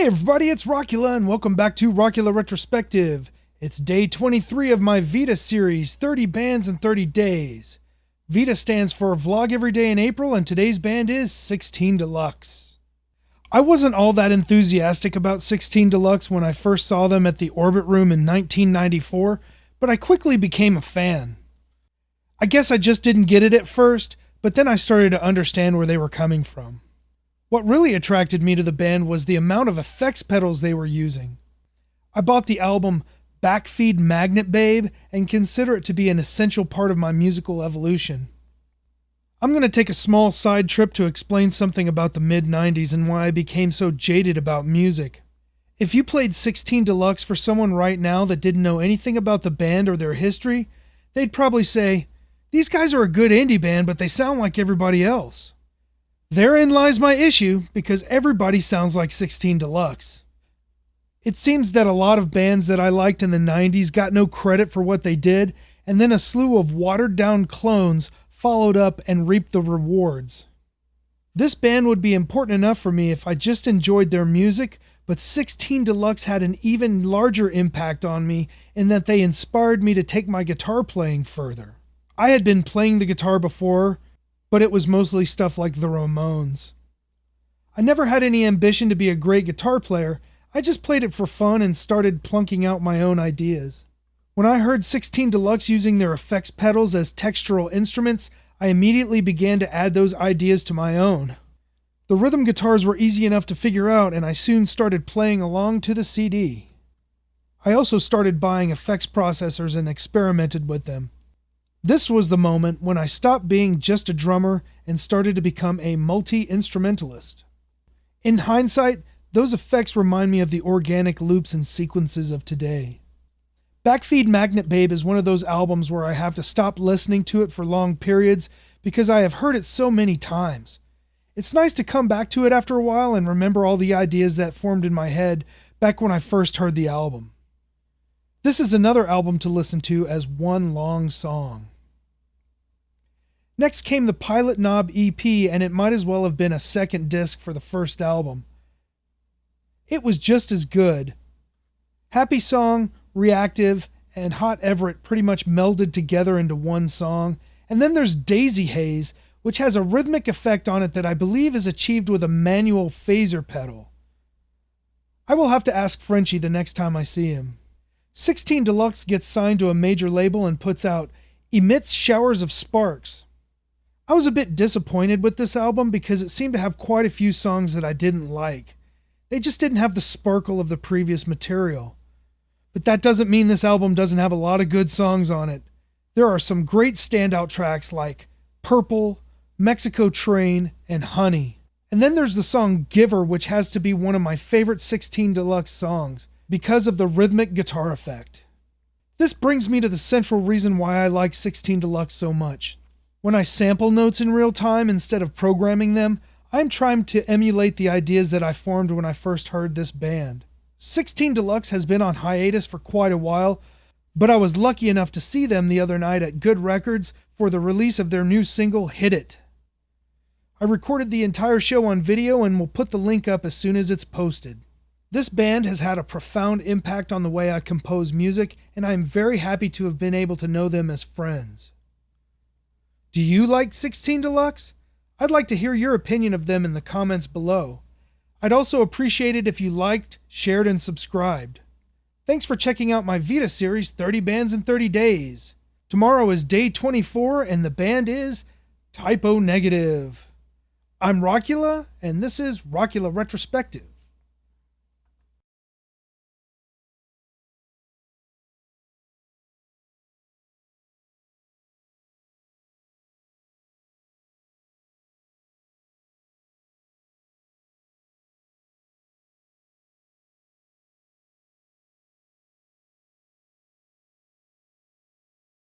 Hey everybody, it's Rockula and welcome back to Rockula Retrospective. It's day 23 of my VEDA series, 30 Bands in 30 Days. VEDA stands for Vlog Every Day in April and today's band is 16 Deluxe. I wasn't all that enthusiastic about 16 Deluxe when I first saw them at the Orbit Room in 1994, but I quickly became a fan. I guess I just didn't get it at first, but then I started to understand where they were coming from. What really attracted me to the band was the amount of effects pedals they were using. I bought the album Backfeed Magnet Babe and consider it to be an essential part of my musical evolution. I'm going to take a small side trip to explain something about the mid-90s and why I became so jaded about music. If you played 16 Deluxe for someone right now that didn't know anything about the band or their history, they'd probably say, "These guys are a good indie band, but they sound like everybody else." Therein lies my issue, because everybody sounds like 16 Deluxe. It seems that a lot of bands that I liked in the 90s got no credit for what they did, and then a slew of watered-down clones followed up and reaped the rewards. This band would be important enough for me if I just enjoyed their music, but 16 Deluxe had an even larger impact on me in that they inspired me to take my guitar playing further. I had been playing the guitar before, but it was mostly stuff like the Ramones. I never had any ambition to be a great guitar player, I just played it for fun and started plunking out my own ideas. When I heard 16 Deluxe using their effects pedals as textural instruments, I immediately began to add those ideas to my own. The rhythm guitars were easy enough to figure out and I soon started playing along to the CD. I also started buying effects processors and experimented with them. This was the moment when I stopped being just a drummer and started to become a multi-instrumentalist. In hindsight, those effects remind me of the organic loops and sequences of today. Backfeed Magnet Babe is one of those albums where I have to stop listening to it for long periods because I have heard it so many times. It's nice to come back to it after a while and remember all the ideas that formed in my head back when I first heard the album. This is another album to listen to as one long song. Next came the Pilot Knob EP, and it might as well have been a second disc for the first album. It was just as good. Happy Song, Reactive, and Hot Everett pretty much melded together into one song, and then there's Daisy Haze, which has a rhythmic effect on it that I believe is achieved with a manual phaser pedal. I will have to ask Frenchie the next time I see him. 16 Deluxe gets signed to a major label and puts out Emits Showers of Sparks. I was a bit disappointed with this album because it seemed to have quite a few songs that I didn't like. They just didn't have the sparkle of the previous material. But that doesn't mean this album doesn't have a lot of good songs on it. There are some great standout tracks like Purple, Mexico Train, and Honey. And then there's the song Giver, which has to be one of my favorite 16 Deluxe songs because of the rhythmic guitar effect. This brings me to the central reason why I like 16 Deluxe so much. When I sample notes in real time instead of programming them, I'm trying to emulate the ideas that I formed when I first heard this band. 16 Deluxe has been on hiatus for quite a while, but I was lucky enough to see them the other night at Good Records for the release of their new single, Hit It. I recorded the entire show on video and will put the link up as soon as it's posted. This band has had a profound impact on the way I compose music, and I am very happy to have been able to know them as friends. Do you like 16 Deluxe? I'd like to hear your opinion of them in the comments below. I'd also appreciate it if you liked, shared, and subscribed. Thanks for checking out my VEDA series, 30 Bands in 30 Days. Tomorrow is day 24, and the band is Typo Negative. I'm Rockula, and this is Rockula Retrospective.